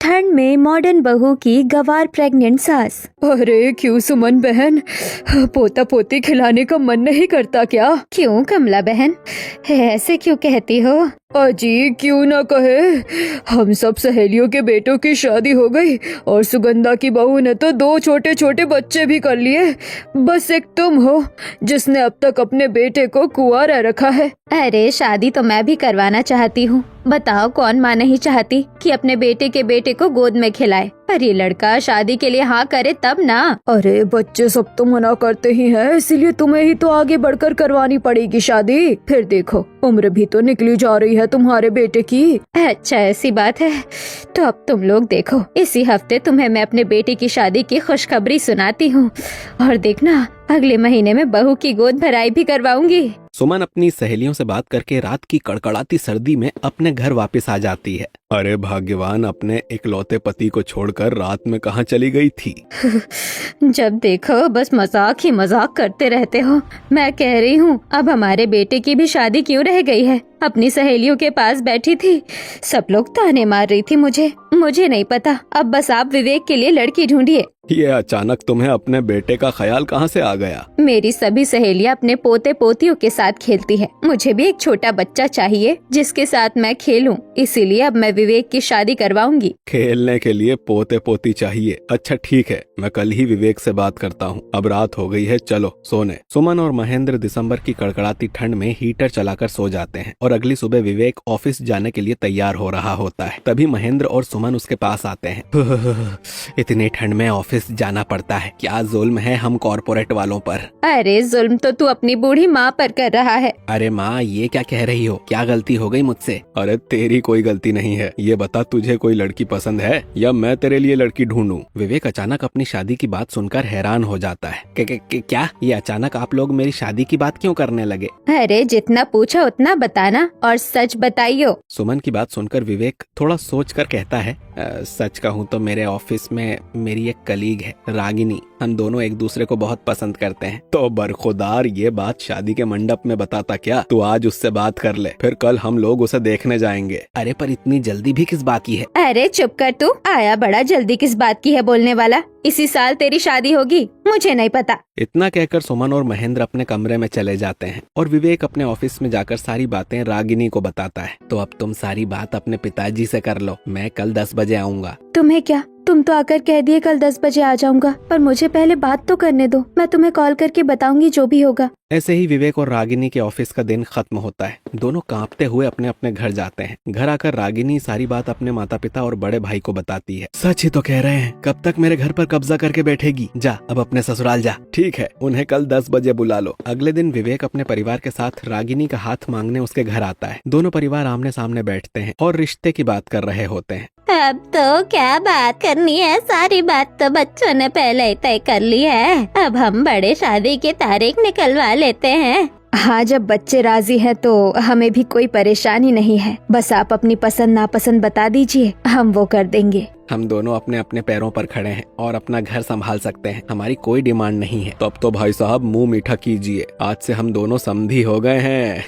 ठंड में मॉडर्न बहू की गंवार प्रेग्नेंट सास। अरे क्यों सुमन बहन, पोता पोती खिलाने का मन नहीं करता क्या? क्यों कमला बहन, ऐसे क्यों कहती हो? अजी क्यों ना कहे, हम सब सहेलियों के बेटों की शादी हो गई और सुगंधा की बहू ने तो 2 छोटे छोटे बच्चे भी कर लिए। बस एक तुम हो जिसने अब तक अपने बेटे को कुंवारा रखा है। अरे शादी तो मैं भी करवाना चाहती हूँ। बताओ कौन माँ नहीं चाहती कि अपने बेटे के बेटे को गोद में खिलाए, पर ये लड़का शादी के लिए हाँ करे तब ना। अरे बच्चे सब तो मना करते ही हैं, इसीलिए तुम्हें ही तो आगे बढ़कर करवानी पड़ेगी शादी। फिर देखो उम्र भी तो निकली जा रही है तुम्हारे बेटे की। अच्छा ऐसी बात है, तो अब तुम लोग देखो, इसी हफ्ते तुम्हें मैं अपने बेटे की शादी की खुशखबरी सुनाती हूँ और देखना अगले महीने में बहू की गोद भराई भी करवाऊंगी। सुमन अपनी सहेलियों से बात करके रात की कड़कड़ाती सर्दी में अपने घर वापस आ जाती है। अरे भाग्यवान, अपने इकलौते पति को छोड़कर रात में कहाँ चली गई थी? जब देखो बस मजाक ही मजाक करते रहते हो। मैं कह रही हूँ अब हमारे बेटे की भी शादी क्यों रह गई है। अपनी सहेलियों के पास बैठी थी, सब लोग ताने मार रही थी मुझे नहीं पता। अब बस आप विवेक के लिए लड़की ढूंढिए। ये अचानक तुम्हें अपने बेटे का ख्याल कहाँ से आ गया? मेरी सभी सहेलियां अपने पोते पोतियों के साथ खेलती हैं। मुझे भी एक छोटा बच्चा चाहिए जिसके साथ मैं खेलूं, इसीलिए अब मैं विवेक की शादी करवाऊंगी। खेलने के लिए पोते पोती चाहिए? अच्छा ठीक है, मैं कल ही विवेक से बात करता हूँ। अब रात हो गई है, चलो सोने। सुमन और महेंद्र दिसंबर की कड़कड़ाती ठंड में हीटर चलाकर सो जाते हैं और अगली सुबह विवेक ऑफिस जाने के लिए तैयार हो रहा होता है। तभी महेंद्र और सुमन उसके पास आते हैं। इतनी ठंड में ऑफिस जाना पड़ता है, क्या जुल्म है हम कॉर्पोरेट वालों पर। अरे जुल्म तो तू अपनी बूढ़ी माँ पर कर रहा है। अरे माँ, ये क्या कह रही हो? क्या गलती हो गई मुझसे? अरे तेरी कोई गलती नहीं है। ये बता, तुझे कोई लड़की पसंद है या मैं तेरे लिए लड़की ढूंढूं? विवेक अचानक अपनी शादी की बात सुनकर हैरान हो जाता है। क्या ये अचानक आप लोग मेरी शादी की बात क्यों करने लगे? अरे जितना पूछा उतना बताना और सच बताइयो। सुमन की बात सुनकर विवेक थोड़ा सोच कर कहता है, सच कहूँ तो मेरे ऑफिस में मेरी एक कलीग है रागिनी, हम दोनों एक दूसरे को बहुत पसंद करते हैं। तो बरखुदार, ये बात शादी के मंडप में बताता क्या? तू आज उससे बात कर ले, फिर कल हम लोग उसे देखने जाएंगे। अरे पर इतनी जल्दी भी किस बात की है? अरे चुप कर तू, आया बड़ा जल्दी किस बात की है बोलने वाला। इसी साल तेरी शादी होगी, मुझे नहीं पता। इतना कहकर सुमन और महेंद्र अपने कमरे में चले जाते हैं और विवेक अपने ऑफिस में जाकर सारी बातें रागिनी को बताता है। तो अब तुम सारी बात अपने पिताजी से कर लो, मैं कल 10 बजे आऊँगा। तुम्हें क्या, तुम तो आकर कह दिए कल 10 बजे आ जाऊंगा, पर मुझे पहले बात तो करने दो। मैं तुम्हें कॉल करके बताऊंगी जो भी होगा। ऐसे ही विवेक और रागिनी के ऑफिस का दिन खत्म होता है। दोनों कांपते हुए अपने अपने घर जाते हैं। घर आकर रागिनी सारी बात अपने माता पिता और बड़े भाई को बताती है। सच ही तो कह रहे हैं, कब तक मेरे घर पर कब्जा करके बैठेगी? जा अब अपने ससुराल जा। ठीक है, उन्हें कल 10 बजे बुला लो। अगले दिन विवेक अपने परिवार के साथ रागिनी का हाथ मांगने उसके घर आता है। दोनों परिवार आमने सामने बैठते हैं और रिश्ते की बात कर रहे होते हैं। अब तो क्या बात करनी है, सारी बात तो बच्चों ने पहले ही तय कर ली है। अब हम बड़े शादी की तारीख निकलवा लेते हैं। हाँ, जब बच्चे राजी हैं तो हमें भी कोई परेशानी नहीं है। बस आप अपनी पसंद नापसंद बता दीजिए, हम वो कर देंगे। हम दोनों अपने अपने पैरों पर खड़े हैं और अपना घर संभाल सकते हैं, हमारी कोई डिमांड नहीं है। तब तो भाई साहब मुंह मीठा कीजिए, आज से हम दोनों समधी हो गए हैं।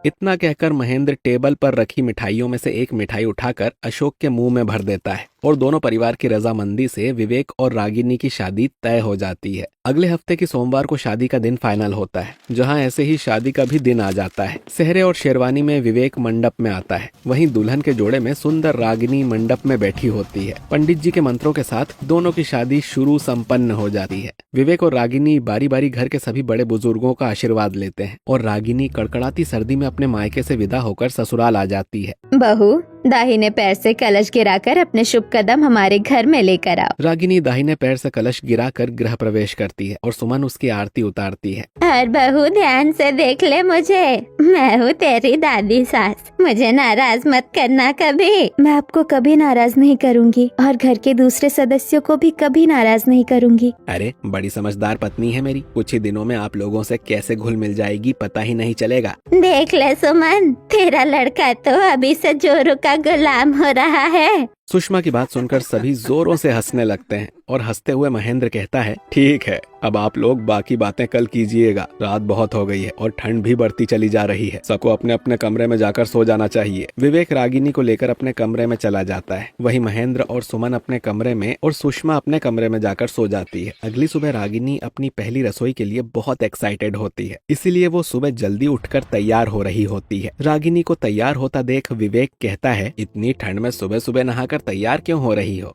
इतना कहकर महेंद्र टेबल पर रखी मिठाइयों में से एक मिठाई उठाकर अशोक के मुंह में भर देता है और दोनों परिवार की रजामंदी से विवेक और रागिनी की शादी तय हो जाती है। अगले हफ्ते की सोमवार को शादी का दिन फाइनल होता है, जहां ऐसे ही शादी का भी दिन आ जाता है। सेहरे और शेरवानी में विवेक मंडप में आता है, वहीं दुल्हन के जोड़े में सुंदर रागिनी मंडप में बैठी होती है। पंडित जी के मंत्रों के साथ दोनों की शादी शुरू संपन्न हो जाती है। विवेक और रागिनी बारी बारी घर के सभी बड़े बुजुर्गों का आशीर्वाद लेते हैं और रागिनी कड़कड़ाती सर्दी में अपने मायके से विदा होकर ससुराल आ जाती है। बहू, दाहिने पैर से कलश गिराकर अपने शुभ कदम हमारे घर में लेकर आओ। रागिनी दाहिने पैर से कलश गिराकर गृह प्रवेश करती है और सुमन उसकी आरती उतारती है। और बहू ध्यान से देख ले मुझे, मैं हूँ तेरी दादी सास, मुझे नाराज मत करना कभी। मैं आपको कभी नाराज नहीं करूँगी और घर के दूसरे सदस्यों को भी कभी नाराज नहीं करूँगी। अरे बड़ी समझदार पत्नी है मेरी, कुछ ही दिनों में आप लोगों से कैसे घुल मिल जाएगी पता ही नहीं चलेगा। देख ले सुमन, तेरा लड़का तो अभी से जोरू का गुलाम हो रहा है। सुषमा की बात सुनकर सभी जोरों से हंसने लगते हैं और हंसते हुए महेंद्र कहता है, ठीक है, अब आप लोग बाकी बातें कल कीजिएगा। रात बहुत हो गई है और ठंड भी बढ़ती चली जा रही है। सबको अपने अपने कमरे में जाकर सो जाना चाहिए। विवेक रागिनी को लेकर अपने कमरे में चला जाता है। वहीं महेंद्र और सुमन अपने कमरे में और सुषमा अपने कमरे में जाकर सो जाती है। अगली सुबह रागिनी अपनी पहली रसोई के लिए बहुत एक्साइटेड होती है, इसीलिए वो सुबह जल्दी उठकर तैयार हो रही होती है। रागिनी को तैयार होता देख विवेक कहता है, इतनी ठंड में सुबह सुबह नहाकर तैयार क्यों हो रही हो?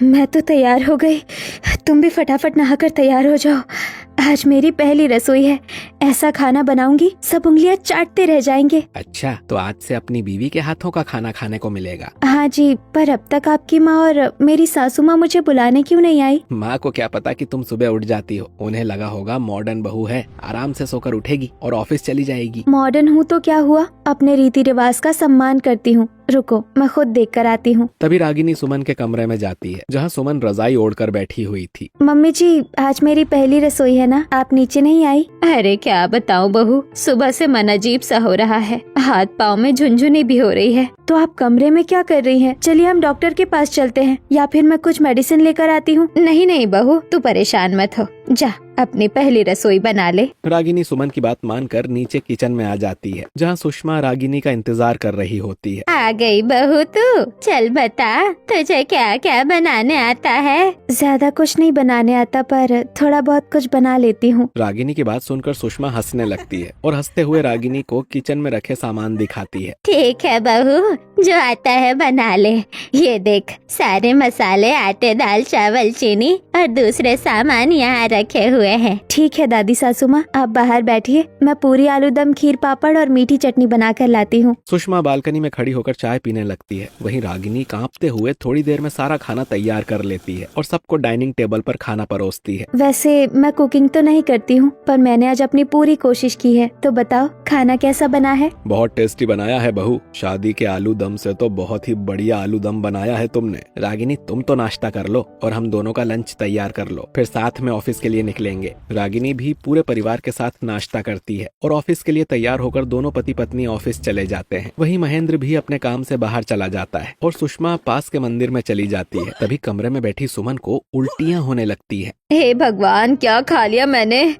मैं तो तैयार हो गई, तुम भी फटाफट नहाकर तैयार हो जाओ। आज मेरी पहली रसोई है, ऐसा खाना बनाऊंगी सब उंगलियां चाटते रह जाएंगे। अच्छा, तो आज से अपनी बीवी के हाथों का खाना खाने को मिलेगा। हाँ जी, पर अब तक आपकी माँ और मेरी सासू माँ मुझे बुलाने क्यों नहीं आई? माँ को क्या पता कि तुम सुबह उठ जाती हो। उन्हें लगा होगा मॉडर्न बहू है, आराम से सोकर उठेगी और ऑफिस चली जाएगी। मॉडर्न हूँ तो क्या हुआ, अपने रीति रिवाज का सम्मान करती हूँ। रुको, मैं खुद देख कर आती हूँ। तभी रागिनी सुमन के कमरे में जाती है, जहाँ सुमन रजाई ओढ़कर बैठी हुई थी। मम्मी जी, आज मेरी पहली रसोई है ना, आप नीचे नहीं आई? अरे क्या बताऊँ बहू, सुबह से मन अजीब सा हो रहा है, हाथ पाँव में झुनझुनी भी हो रही है। तो आप कमरे में क्या कर रही हैं? चलिए हम डॉक्टर के पास चलते हैं, या फिर मैं कुछ मेडिसिन लेकर आती हूँ। नहीं नहीं बहू, तू परेशान मत हो, जा अपनी पहली रसोई बना ले। रागिनी सुमन की बात मानकर नीचे किचन में आ जाती है, जहाँ सुषमा रागिनी का इंतजार कर रही होती है। आ गई बहू तू, चल बता तुझे क्या क्या बनाने आता है? ज्यादा कुछ नहीं बनाने आता, पर थोड़ा बहुत कुछ बना लेती हूँ। रागिनी की बात सुनकर सुषमा हंसने लगती है और हंसते हुए रागिनी को किचन में रखे सामान दिखाती है। ठीक है बहू, जो आता है बना ले। ये देख, सारे मसाले, आटे, दाल, चावल, चीनी और दूसरे सामान यहाँ रखे हुए हैं। ठीक है दादी सासू माँ, आप बाहर बैठिए, मैं पूरी आलू दम, खीर, पापड़ और मीठी चटनी बना कर लाती हूँ। सुषमा बालकनी में खड़ी होकर चाय पीने लगती है। वहीं रागिनी कांपते हुए थोड़ी देर में सारा खाना तैयार कर लेती है और सबको डाइनिंग टेबल पर खाना परोसती है। वैसे मैं कुकिंग तो नहीं करती हूँ, पर मैंने आज अपनी पूरी कोशिश की है। तो बताओ खाना कैसा बना है? बहुत टेस्टी बनाया है बहू, शादी के आलू दम से तो बहुत ही बढ़िया आलू दम बनाया है तुमने। रागिनी तुम तो नाश्ता कर लो और हम दोनों का लंच तैयार कर लो, फिर साथ में ऑफिस के लिए निकलेंगे। रागिनी भी पूरे परिवार के साथ नाश्ता करती है और ऑफिस के लिए तैयार होकर दोनों पति पत्नी ऑफिस चले जाते हैं। वहीं महेंद्र भी अपने काम से बाहर चला जाता है और सुषमा पास के मंदिर में चली जाती है। तभी कमरे में बैठी सुमन को उल्टियां होने लगती है। हे भगवान, क्या खा लिया मैंने?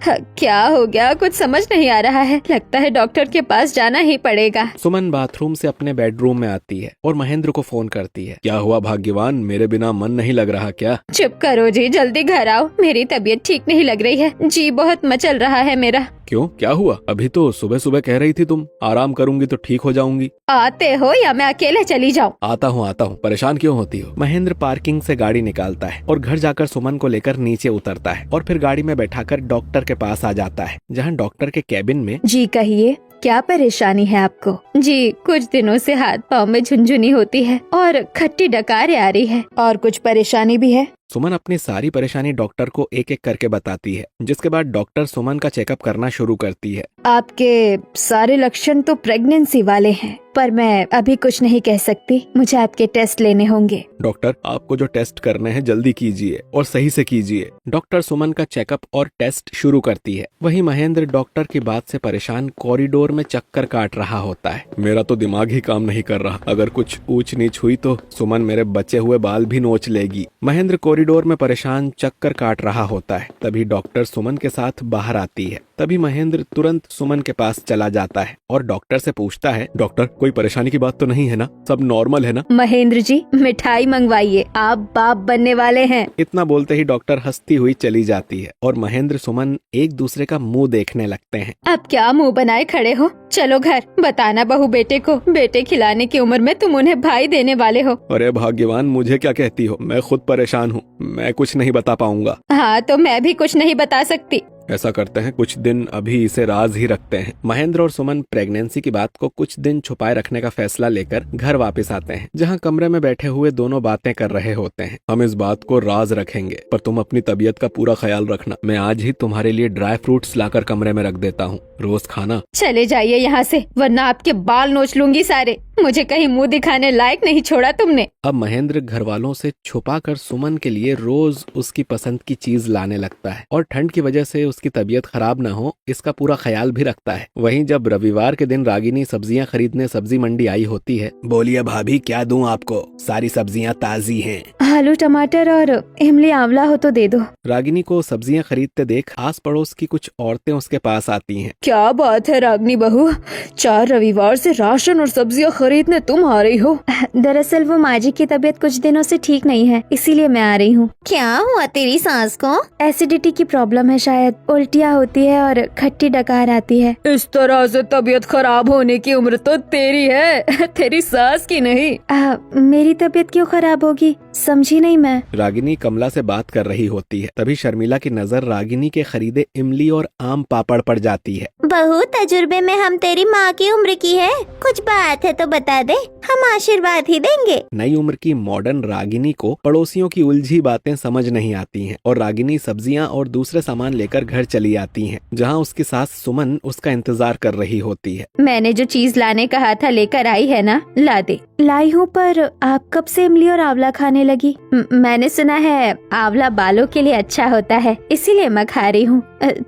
क्या हो गया, कुछ समझ नहीं आ रहा है। लगता है डॉक्टर के पास जाना ही पड़ेगा। सुमन बाथरूम से अपने बेडरूम में आती है और महेंद्र को फोन करती है। क्या हुआ भाग्यवान, मेरे बिना मन नहीं लग रहा क्या? चुप करो जी, जल्दी घर आओ, मेरी तबीयत ठीक नहीं लग रही है, जी बहुत मचल रहा है मेरा। क्यों, क्या हुआ? अभी तो सुबह सुबह कह रही थी तुम आराम करूंगी तो ठीक हो जाऊंगी। आते हो या मैं अकेले चली जाऊं? आता हूँ, परेशान क्यों होती हो? महेंद्र पार्किंग से गाड़ी निकालता है और घर जाकर सुमन को लेकर नीचे उतरता है और फिर गाड़ी में बैठाकर डॉक्टर के पास आ जाता है, जहाँ डॉक्टर के केबिन में। जी कहिए, क्या परेशानी है आपको? जी कुछ दिनों से हाथ पाँव में झुनझुनी होती है और खट्टी डकारें आ रही है, और कुछ परेशानी भी है। सुमन अपनी सारी परेशानी डॉक्टर को एक एक करके बताती है, जिसके बाद डॉक्टर सुमन का चेकअप करना शुरू करती है। आपके सारे लक्षण तो प्रेगनेंसी वाले हैं, पर मैं अभी कुछ नहीं कह सकती, मुझे आपके टेस्ट लेने होंगे। डॉक्टर, आपको जो टेस्ट करने हैं जल्दी कीजिए और सही से कीजिए। डॉक्टर सुमन का चेकअप और टेस्ट शुरू करती है। वहीं महेंद्र डॉक्टर की बात से परेशान कॉरिडोर में चक्कर काट रहा होता है। मेरा तो दिमाग ही काम नहीं कर रहा, अगर कुछ ऊंच नीच हुई तो सुमन मेरे बचे हुए बाल भी नोच लेगी। महेंद्र कॉरिडोर में परेशान चक्कर काट रहा होता है। तभी डॉक्टर सुमन के साथ बाहर आती है। तभी महेंद्र तुरंत सुमन के पास चला जाता है और डॉक्टर से पूछता है, डॉक्टर कोई परेशानी की बात तो नहीं है ना, सब नॉर्मल है ना? महेंद्र जी मिठाई मंगवाइए, आप बाप बनने वाले हैं। इतना बोलते ही डॉक्टर हंसती हुई चली जाती है और महेंद्र सुमन एक दूसरे का मुंह देखने लगते हैं। अब क्या मुंह बनाए खड़े हो, चलो घर। बताना बहू बेटे को, बेटे खिलाने की उम्र में तुम उन्हें भाई देने वाले हो। अरे भाग्यवान, मुझे क्या कहती हो, मैं खुद परेशान हूँ, मैं कुछ नहीं बता पाऊंगा। हाँ तो मैं भी कुछ नहीं बता सकती। ऐसा करते हैं, कुछ दिन अभी इसे राज ही रखते हैं। महेंद्र और सुमन प्रेगनेंसी की बात को कुछ दिन छुपाए रखने का फैसला लेकर घर वापस आते हैं, जहां कमरे में बैठे हुए दोनों बातें कर रहे होते हैं। हम इस बात को राज रखेंगे, पर तुम अपनी तबीयत का पूरा ख्याल रखना। मैं आज ही तुम्हारे लिए ड्राई फ्रूट्स लाकर कमरे में रख देता हूँ, रोज खाना। चले जाइए यहाँ से, वरना आपके बाल नोच लूंगी सारे। मुझे कहीं मुंह दिखाने लायक नहीं छोड़ा तुमने। अब महेंद्र घर वालों से छुपाकर सुमन के लिए रोज उसकी पसंद की चीज लाने लगता है और ठंड की वजह से उसकी तबीयत खराब न हो इसका पूरा ख्याल भी रखता है। वहीं जब रविवार के दिन रागिनी सब्जियां खरीदने सब्जी मंडी आई होती है। बोलिए भाभी, क्या दूं आपको? सारी सब्जियां ताजी हैं। आलू टमाटर और इमली आंवला हो तो दे दो। रागिनी को सब्जियां खरीदते देख आस पड़ोस की कुछ औरतें उसके पास आती हैं। क्या बात है रागनी बहू, 4 रविवार से राशन और सब्जियां खरीदने तुम आ रही हो? दरअसल वो माँ जी की तबीयत कुछ दिनों से ठीक नहीं है, इसीलिए मैं आ रही हूँ। क्या हुआ तेरी सास को? एसिडिटी की प्रॉब्लम है शायद, उल्टियाँ होती है और खट्टी डकार आती है। इस तरह से तबीयत खराब होने की उम्र तो तेरी है, तेरी सास की नहीं। मेरी तबीयत क्यों खराब होगी, समझी नहीं मैं। रागिनी कमला से बात कर रही होती है। तभी शर्मिला की नजर रागिनी के खरीदे इमली और आम पापड़ पर जाती है। बहू, तजुर्बे में हम तेरी माँ की उम्र की है, कुछ बात है तो बता दे, हम आशीर्वाद ही देंगे। नई उम्र की मॉडर्न रागिनी को पड़ोसियों की उलझी बातें समझ नहीं आती हैं और रागिनी सब्जियां और दूसरे सामान लेकर घर चली आती है, जहाँ उसकी सास सुमन उसका इंतजार कर रही होती है। मैंने जो चीज लाने कहा था लेकर आई है ना, ला दे। लाई हूँ, पर आप कब से इमली और आंवला खाने लगी? मैंने सुना है आंवला बालों के लिए अच्छा होता है, इसीलिए मैं खा रही हूँ।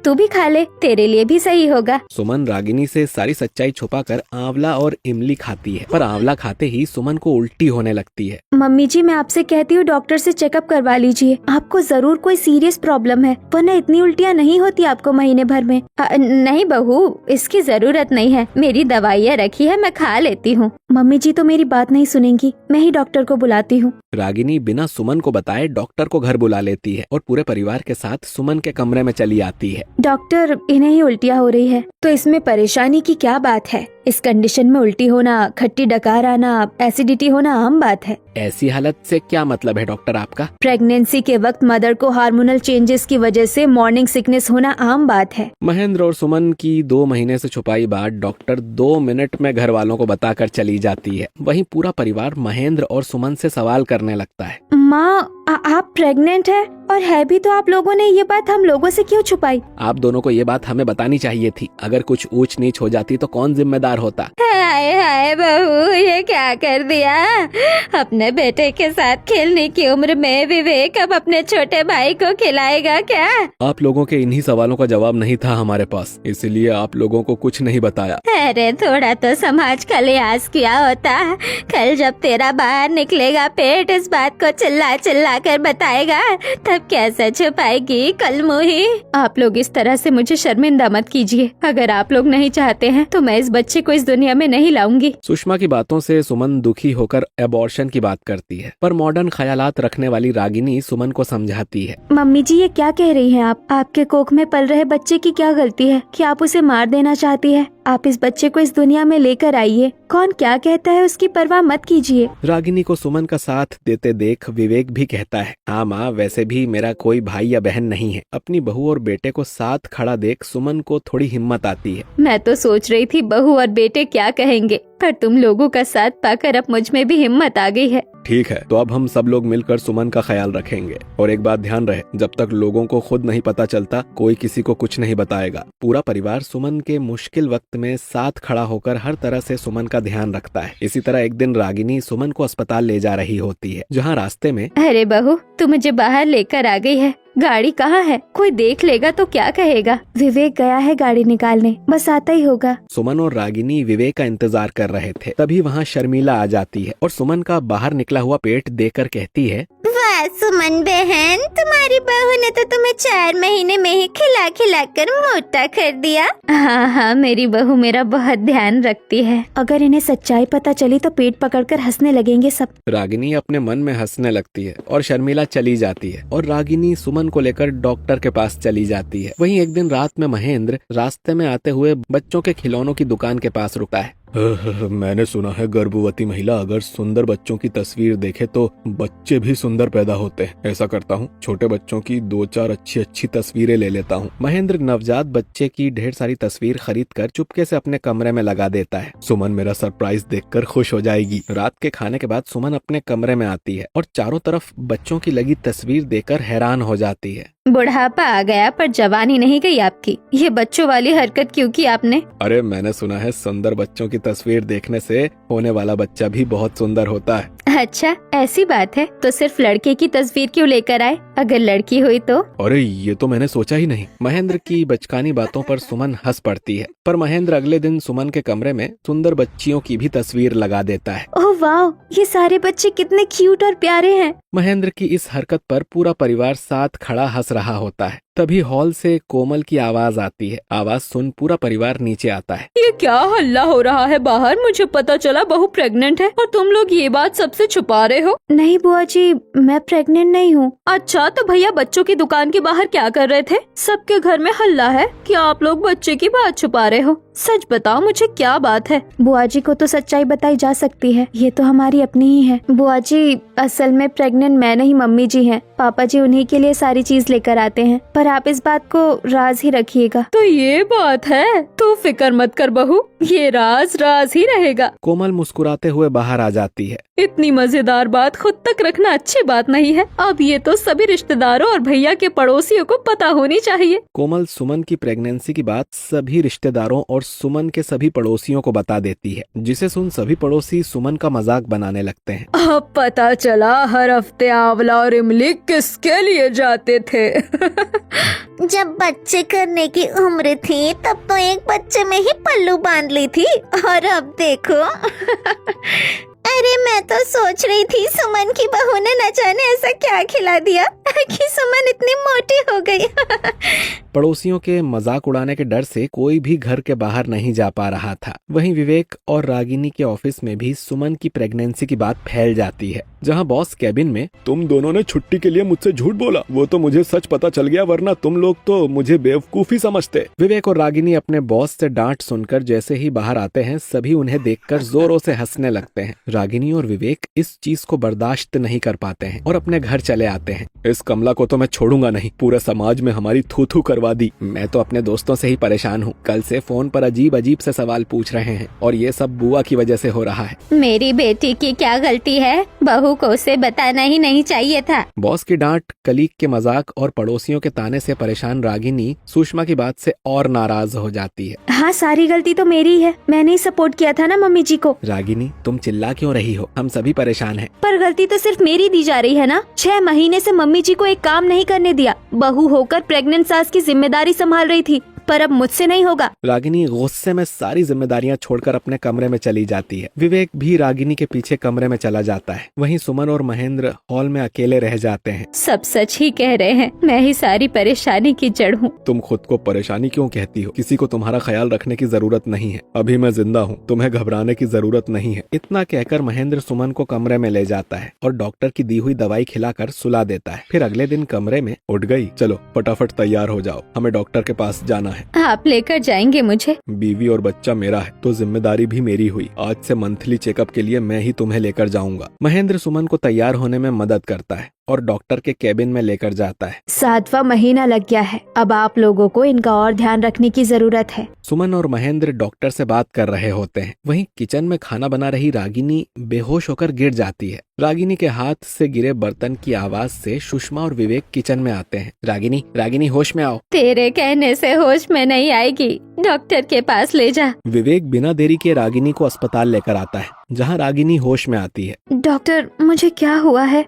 तू भी खा ले, तेरे लिए भी सही होगा। सुमन रागिनी से सारी सच्चाई छुपाकर आंवला और इमली खाती है, पर आंवला खाते ही सुमन को उल्टी होने लगती है। मम्मी जी, मैं आपसे कहती हूँ डॉक्टर से चेकअप करवा लीजिए, आपको जरूर कोई सीरियस प्रॉब्लम है, वरना इतनी उल्टियाँ नहीं होती आपको महीने भर में। नहीं बहू, इसकी जरूरत नहीं है, मेरी दवाइयाँ रखी है, मैं खा लेती हूँ। मम्मी जी तो मेरी बात नहीं सुनेंगी, मैं ही डॉक्टर को बुलाती हूँ। रागिनी बिना सुमन को बताए डॉक्टर को घर बुला लेती है और पूरे परिवार के साथ सुमन के कमरे में चली आती है। डॉक्टर, इन्हें ही उल्टियाँ हो रही है। तो इसमें परेशानी की क्या बात है? इस कंडीशन में उल्टी होना, खट्टी डकार आना, एसिडिटी होना आम बात है। ऐसी हालत से क्या मतलब है डॉक्टर आपका? प्रेगनेंसी के वक्त मदर को हार्मोनल चेंजेस की वजह से मॉर्निंग सिकनेस होना आम बात है। महेंद्र और सुमन की 2 महीने से छुपाई बात डॉक्टर 2 मिनट में घर वालों को बताकर चली जाती है। वहीं पूरा परिवार महेंद्र और सुमन से सवाल करने लगता है। माँ, आप प्रेग्नेंट है और है भी, तो आप लोगों ने ये बात हम लोगों से क्यों छुपाई? आप दोनों को ये बात हमें बतानी चाहिए थी। अगर कुछ ऊंच नीच हो जाती तो कौन जिम्मेदार होता? हाय हाय बहू, ये क्या कर दिया? अपने बेटे के साथ खेलने की उम्र में विवेक अब अपने छोटे भाई को खिलाएगा क्या? आप लोगों के इन्हीं सवालों का जवाब नहीं था हमारे पास, इसलिए आप लोगों को कुछ नहीं बताया। अरे थोड़ा तो समाज का लिहाज किया होता। कल जब तेरा बाहर निकलेगा पेट, इस बात को चिल्ला चिल्ला कर बताएगा, तब कैसे छुपाएगी कल मुही? आप लोग इस तरह से मुझे शर्मिंदा मत कीजिए। अगर आप लोग नहीं चाहते हैं तो मैं इस बच्चे को इस दुनिया में नहीं लाऊंगी। सुषमा की बातों से सुमन दुखी होकर एबॉर्शन की बात करती है, पर मॉडर्न ख्यालात रखने वाली रागिनी सुमन को समझाती है। मम्मी जी, ये क्या कह रही हैं आप? आपके कोख में पल रहे बच्चे की क्या गलती है कि आप उसे मार देना चाहती है? आप इस बच्चे को इस दुनिया में लेकर आइए, कौन क्या कहता है उसकी परवाह मत कीजिए। रागिनी को सुमन का साथ देते देख विवेक भी कहता है, हाँ माँ, वैसे भी मेरा कोई भाई या बहन नहीं है। अपनी बहू और बेटे को साथ खड़ा देख सुमन को थोड़ी हिम्मत आती है। मैं तो सोच रही थी बहू और बेटे क्या कहेंगे, पर तुम लोगों का साथ पाकर अब मुझ में भी हिम्मत आ गई है। ठीक है, तो अब हम सब लोग मिलकर सुमन का ख्याल रखेंगे। और एक बात ध्यान रहे, जब तक लोगों को खुद नहीं पता चलता कोई किसी को कुछ नहीं बताएगा। पूरा परिवार सुमन के मुश्किल वक्त में साथ खड़ा होकर हर तरह से सुमन का ध्यान रखता है। इसी तरह एक दिन रागिनी सुमन को अस्पताल ले जा रही होती है, जहाँ रास्ते में, अरे बहू, तू मुझे बाहर लेकर आ गई है, गाड़ी कहाँ है? कोई देख लेगा तो क्या कहेगा? विवेक गया है गाड़ी निकालने, बस आता ही होगा। सुमन और रागिनी विवेक का इंतजार कर रहे थे। तभी वहाँ शर्मिला आ जाती है और सुमन का बाहर निकला हुआ पेट देखकर कहती है, वाह सुमन बहन, तुम्हारी बहू ने तो तुम्हें 4 महीने में ही खिला खिला कर मोटा कर दिया। हाँ हाँ, मेरी बहू मेरा बहुत ध्यान रखती है। अगर इन्हें सच्चाई पता चली तो पेट पकड़कर हंसने लगेंगे सब। रागिनी अपने मन में हंसने लगती है और शर्मिला चली जाती है और रागिनी सुमन को लेकर डॉक्टर के पास चली जाती है। वहीं एक दिन रात में महेंद्र रास्ते में आते हुए बच्चों के खिलौनों की दुकान के पास रुका है। मैंने सुना है गर्भवती महिला अगर सुंदर बच्चों की तस्वीर देखे तो बच्चे भी सुंदर पैदा होते हैं। ऐसा करता हूँ, छोटे बच्चों की 2-4 अच्छी तस्वीरें ले लेता हूँ। महेंद्र नवजात बच्चे की ढेर सारी तस्वीर खरीद कर चुपके से अपने कमरे में लगा देता है। सुमन मेरा सरप्राइज देखकर खुश हो जाएगी। रात के खाने के बाद सुमन अपने कमरे में आती है और चारों तरफ बच्चों की लगी तस्वीर देखकर हैरान हो जाती है। बुढ़ापा आ गया पर जवानी नहीं गई आपकी। ये बच्चों वाली हरकत क्यों की आपने? अरे मैंने सुना है सुंदर बच्चों की तस्वीर देखने से होने वाला बच्चा भी बहुत सुंदर होता है। अच्छा ऐसी बात है तो सिर्फ लड़के की तस्वीर क्यों लेकर आए? अगर लड़की हुई तो? अरे ये तो मैंने सोचा ही नहीं। महेंद्र की बचकानी बातों पर सुमन हंस पड़ती है, पर महेंद्र अगले दिन सुमन के कमरे में सुंदर बच्चियों की भी तस्वीर लगा देता है। ओह वाह, ये सारे बच्चे कितने क्यूट और प्यारे हैं। महेंद्र की इस हरकत पर पूरा परिवार साथ खड़ा हंस रहा होता है। तभी हॉल से कोमल की आवाज आती है। आवाज सुन पूरा परिवार नीचे आता है। ये क्या हल्ला हो रहा है बाहर? मुझे पता चला बहू प्रेग्नेंट है और तुम लोग ये बात सबसे छुपा रहे हो। नहीं बुआ जी, मैं प्रेग्नेंट नहीं हूँ। अच्छा तो भैया बच्चों की दुकान के बाहर क्या कर रहे थे? सबके घर में हल्ला है कि आप लोग बच्चे की बात छुपा रहे हो। सच बताओ मुझे क्या बात है? बुआ जी को तो सच्चाई बताई जा सकती है, ये तो हमारी अपनी ही है। बुआ जी असल में प्रेग्नेंट मैं नहीं, मम्मी जी हैं। पापा जी उन्हीं के लिए सारी चीज लेकर आते हैं, पर आप इस बात को राज ही रखिएगा। तो ये बात है, तो फिक्र मत कर बहू, ये राज राज ही रहेगा। कोमल मुस्कुराते हुए बाहर आ जाती है। इतनी मजेदार बात खुद तक रखना अच्छी बात नहीं है। अब ये तो सभी रिश्तेदारों और भैया के पड़ोसियों को पता होनी चाहिए। कोमल सुमन की प्रेगनेंसी की बात सभी रिश्तेदारों और सुमन के सभी पड़ोसियों को बता देती है, जिसे सुन सभी पड़ोसी सुमन का मजाक बनाने लगते हैं। अब पता चला हर हफ्ते आंवला और इमली किसके लिए जाते थे। जब बच्चे करने की उम्र थी तब तो एक बच्चे में ही पल्लू बांध ली थी, और अब देखो। अरे मैं तो सोच रही थी सुमन की बहू ने न जाने ऐसा क्या खिला दिया कि सुमन इतनी मोटी हो गई। पड़ोसियों के मजाक उड़ाने के डर से कोई भी घर के बाहर नहीं जा पा रहा था। वहीं विवेक और रागिनी के ऑफिस में भी सुमन की प्रेगनेंसी की बात फैल जाती है, जहां बॉस कैबिन में, तुम दोनों ने छुट्टी के लिए मुझसे झूठ बोला, वो तो मुझे सच पता चल गया, वरना तुम लोग तो मुझे बेवकूफी समझते। विवेक और रागिनी अपने बॉस से डांट सुनकर जैसे ही बाहर आते हैं, सभी उन्हें देखकर जोरों से हंसने लगते हैं। रागिनी और विवेक इस चीज को बर्दाश्त नहीं कर पाते हैं और अपने घर चले आते हैं। इस कमला को तो मैं छोड़ूंगा नहीं, पूरे समाज में हमारी थू थू करवा दी। मैं तो अपने दोस्तों से ही परेशान हूँ, कल से फोन पर अजीब अजीब से सवाल पूछ रहे हैं और ये सब बुआ की वजह से हो रहा है। मेरी बेटी की क्या गलती है? बहू को उसे बताना ही नहीं चाहिए था। बॉस की डांट, कलीग के मजाक और पड़ोसियों के ताने से परेशान रागिनी सुषमा की बात से और नाराज हो जाती है। हाँ, सारी गलती तो मेरी है, मैंने ही सपोर्ट किया था ना मम्मी जी को। रागिनी तुम चिल्ला क्यों रही हो? हम सभी परेशान हैं। पर गलती तो सिर्फ मेरी दी जा रही है ना। 6 महीने से मम्मी जी को एक काम नहीं करने दिया। बहू होकर प्रेग्नेंट सास की जिम्मेदारी संभाल रही थी, पर अब मुझसे नहीं होगा। रागिनी गुस्से में सारी जिम्मेदारियां छोड़कर अपने कमरे में चली जाती है। विवेक भी रागिनी के पीछे कमरे में चला जाता है। वहीं सुमन और महेंद्र हॉल में अकेले रह जाते हैं। सब सच ही कह रहे हैं, मैं ही सारी परेशानी की जड़ हूँ। तुम खुद को परेशानी क्यों कहती हो? किसी को तुम्हारा ख्याल रखने की जरूरत नहीं है। अभी मैं जिंदा हूँ, तुम्हें घबराने की जरूरत नहीं है। इतना कहकर महेंद्र सुमन को कमरे में ले जाता है और डॉक्टर की दी हुई दवाई खिलाकर सुला देता है। फिर अगले दिन कमरे में, उठ गई, चलो फटाफट तैयार हो जाओ, हमें डॉक्टर के पास जाना है। आप लेकर जाएंगे मुझे? बीवी और बच्चा मेरा है तो जिम्मेदारी भी मेरी हुई। आज से मंथली चेकअप के लिए मैं ही तुम्हें लेकर जाऊंगा। महेंद्र सुमन को तैयार होने में मदद करता है और डॉक्टर के केबिन में लेकर जाता है। 7वां महीना लग गया है, अब आप लोगों को इनका और ध्यान रखने की जरूरत है। सुमन और महेंद्र डॉक्टर से बात कर रहे होते हैं। वहीं किचन में खाना बना रही रागिनी बेहोश होकर गिर जाती है। रागिनी के हाथ से गिरे बर्तन की आवाज से सुषमा और विवेक किचन में आते हैं। रागिनी, रागिनी होश में आओ। तेरे कहने से होश में नहीं आएगी, डॉक्टर के पास ले जा। विवेक बिना देरी के रागिनी को अस्पताल लेकर आता है, जहाँ रागिनी होश में आती है। डॉक्टर, मुझे क्या हुआ है?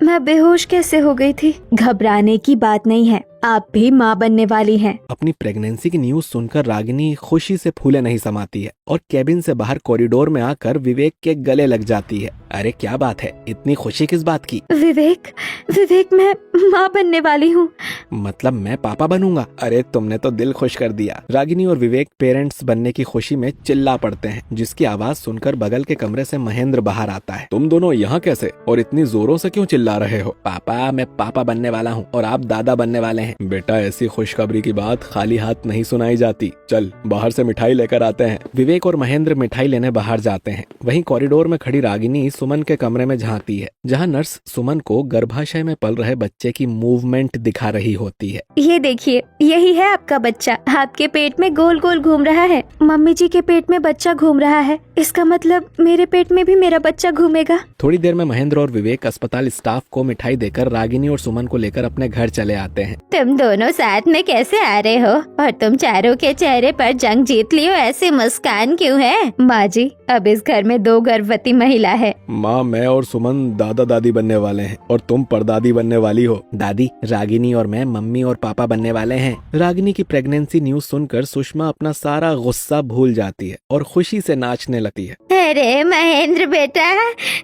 मैं बेहोश कैसे हो गई थी? घबराने की बात नहीं है, आप भी माँ बनने वाली हैं। अपनी प्रेगनेंसी की न्यूज सुनकर रागिनी खुशी से फूले नहीं समाती है और केबिन से बाहर कॉरिडोर में आकर विवेक के गले लग जाती है। अरे क्या बात है, इतनी खुशी किस बात की? विवेक, विवेक, मैं माँ बनने वाली हूँ। मतलब मैं पापा बनूंगा? अरे तुमने तो दिल खुश कर दिया। रागिनी और विवेक पेरेंट्स बनने की खुशी में चिल्ला पड़ते हैं, जिसकी आवाज सुनकर बगल के कमरे से महेंद्र बाहर आता है। तुम दोनों यहाँ कैसे और इतनी जोरों से क्यों चिल्ला रहे हो? पापा, मैं पापा बनने वाला हूँ और आप दादा बनने वाले हैं। हैं। बेटा, ऐसी खुशखबरी की बात खाली हाथ नहीं सुनाई जाती। चल बाहर से मिठाई लेकर आते हैं। विवेक और महेंद्र मिठाई लेने बाहर जाते हैं। वहीं कॉरिडोर में खड़ी रागिनी सुमन के कमरे में झांकती है, जहाँ नर्स सुमन को गर्भाशय में पल रहे बच्चे की मूवमेंट दिखा रही होती है। ये देखिए, यही है आपका बच्चा, आपके पेट में गोल गोल घूम रहा है। मम्मी जी के पेट में बच्चा घूम रहा है, इसका मतलब मेरे पेट में भी मेरा बच्चा घूमेगा। थोड़ी देर में महेंद्र और विवेक अस्पताल स्टाफ को मिठाई देकर रागिनी और सुमन को लेकर अपने घर चले आते हैं। तुम दोनों साथ में कैसे आ रहे हो? और तुम चारों के चेहरे पर जंग जीत ली हो, ऐसी मुस्कान क्यों है? माँ जी, अब इस घर में 2 गर्भवती महिला है। माँ, मैं और सुमन दादा दादी बनने वाले हैं और तुम परदादी बनने वाली हो। दादी, रागिनी और मैं मम्मी और पापा बनने वाले हैं। रागिनी की प्रेगनेंसी न्यूज सुनकर सुषमा अपना सारा गुस्सा भूल जाती है और खुशी से नाचने लगती है। अरे महेंद्र बेटा,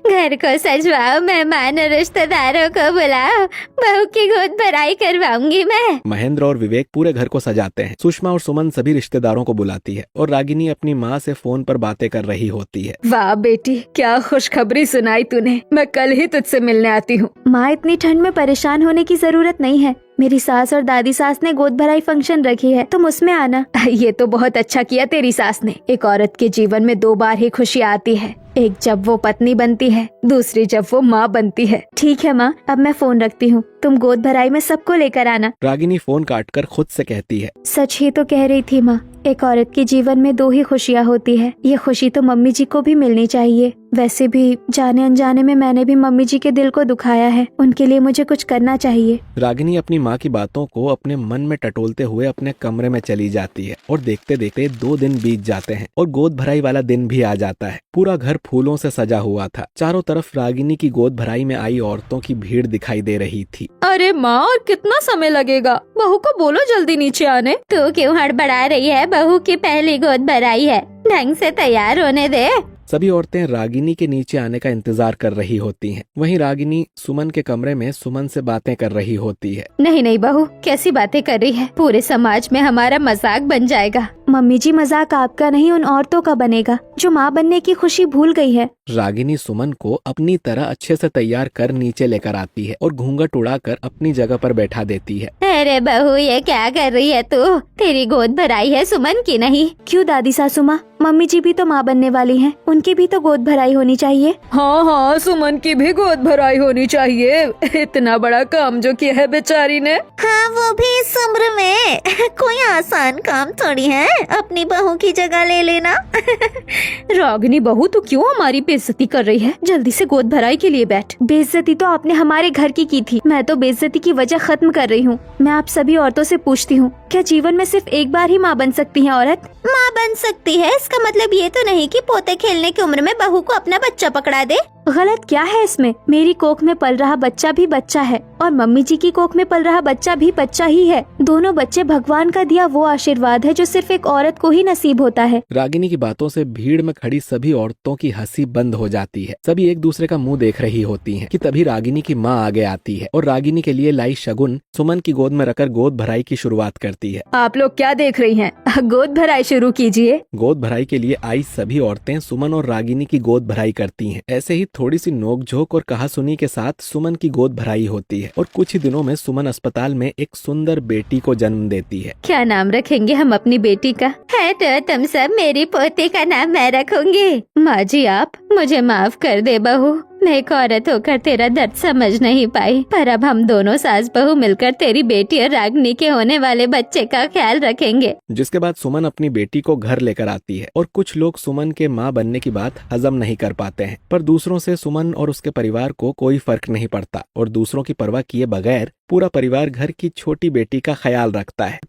घर को सजवाओ, मेहमान और रिश्तेदारों को बुलाओ, बहू की गोद भराई करवाऊंगी मैं। महेंद्र और विवेक पूरे घर को सजाते हैं। सुषमा और सुमन सभी रिश्तेदारों को बुलाती है और रागिनी अपनी माँ से फोन पर बातें कर रही होती है। वाह बेटी, क्या खुशखबरी सुनाई तूने। मैं कल ही तुझसे मिलने आती हूँ। माँ, इतनी ठंड में परेशान होने की जरूरत नहीं है। मेरी सास और दादी सास ने गोद भराई फंक्शन रखी है, तुम उसमें आना। ये तो बहुत अच्छा किया तेरी सास ने। एक औरत के जीवन में 2 बार ही खुशी आती है, एक जब वो पत्नी बनती है, दूसरी जब वो माँ बनती है। ठीक है माँ, अब मैं फोन रखती हूँ, तुम गोद भराई में सबको लेकर आना। रागिनी फोन काटकर खुद से कहती है, सच ही तो कह रही थी माँ, एक औरत के जीवन में 2 ही खुशियाँ होती है। ये खुशी तो मम्मी जी को भी मिलनी चाहिए। वैसे भी जाने अनजाने में मैंने भी मम्मी जी के दिल को दुखाया है, उनके लिए मुझे कुछ करना चाहिए। रागिनी अपनी माँ की बातों को अपने मन में टटोलते हुए अपने कमरे में चली जाती है और देखते देखते 2 दिन बीत जाते हैं और गोद भराई वाला दिन भी आ जाता है। पूरा घर फूलों से सजा हुआ था। चारों तरफ रागिनी की गोद भराई में आई औरतों की भीड़ दिखाई दे रही थी। अरे माँ, और कितना समय लगेगा? बहू को बोलो जल्दी नीचे आने। तू क्यों हड़बड़ा रही है? बहू की पहली गोद भराई है, ढंग से तैयार होने दे। सभी औरतें रागिनी के नीचे आने का इंतजार कर रही होती हैं। वहीं रागिनी सुमन के कमरे में सुमन से बातें कर रही होती है। नहीं नहीं बहू, कैसी बातें कर रही है? पूरे समाज में हमारा मजाक बन जाएगा। मम्मी जी, मजाक आपका नहीं, उन औरतों का बनेगा जो माँ बनने की खुशी भूल गई है। रागिनी सुमन को अपनी तरह अच्छे से तैयार कर नीचे लेकर आती है और घूंघट उड़ाकर अपनी जगह पर बैठा देती है। अरे बहू, ये क्या कर रही है तू? तेरी गोद भराई है, सुमन की नहीं। क्यों दादी सासू माँ, मम्मी जी भी तो माँ बनने वाली हैं, उनकी भी तो गोद भराई होनी चाहिए। हाँ हाँ, सुमन की भी गोद भराई होनी चाहिए। इतना बड़ा काम जो किया है बेचारी ने। हाँ, वो भी इस उम्र में। कोई आसान काम थोड़ी है अपनी बहू की जगह ले लेना। रागिनी बहू, तू क्यों हमारी बेइज्जती कर रही है? जल्दी से गोद भराई के लिए बैठ। बेइज्जती तो आपने हमारे घर की थी, मैं तो बेइज्जती की वजह खत्म कर रही हूँ। मैं आप सभी औरतों से पूछती हूँ, क्या जीवन में सिर्फ एक बार ही माँ बन सकती है औरत? माँ बन सकती है, इसका मतलब ये तो नहीं कि पोते खेलने की उम्र में बहू को अपना बच्चा पकड़ा दे। गलत क्या है इसमें? मेरी कोख में पल रहा बच्चा भी बच्चा है और मम्मी जी की कोख में पल रहा बच्चा भी बच्चा ही है। दोनों बच्चे भगवान का दिया वो आशीर्वाद है जो सिर्फ एक औरत को ही नसीब होता है। रागिनी की बातों से भीड़ में खड़ी सभी औरतों की हंसी बंद हो जाती है। सभी एक दूसरे का मुंह देख रही होती हैं कि तभी रागिनी की माँ आगे आती है और रागिनी के लिए लाई शगुन सुमन की गोद में रखकर गोद भराई की शुरुआत करती है। आप लोग क्या देख रही हैं? गोद भराई शुरू कीजिए। गोद भराई के लिए आई सभी औरतें सुमन और रागिनी की गोद भराई करती हैं। ऐसे ही थोड़ी सी नोकझोंक और कहासुनी के साथ सुमन की गोद भराई होती है और कुछ ही दिनों में सुमन अस्पताल में एक सुंदर बेटी को जन्म देती है। क्या नाम रखेंगे हम अपनी बेटी का? है तो तुम सब, मेरी पोती का नाम मैं रखूंगी। माँ जी, आप मुझे माफ कर दे बहू, मैं एक औरत होकर तेरा दर्द समझ नहीं पाई, पर अब हम दोनों सास बहू मिलकर तेरी बेटी और रागिनी के होने वाले बच्चे का ख्याल रखेंगे। जिसके बाद सुमन अपनी बेटी को घर लेकर आती है और कुछ लोग सुमन के माँ बनने की बात हजम नहीं कर पाते हैं, पर दूसरों से सुमन और उसके परिवार को कोई फर्क नहीं पड़ता और दूसरों की परवाह किए बगैर पूरा परिवार घर की छोटी बेटी का ख्याल रखता है।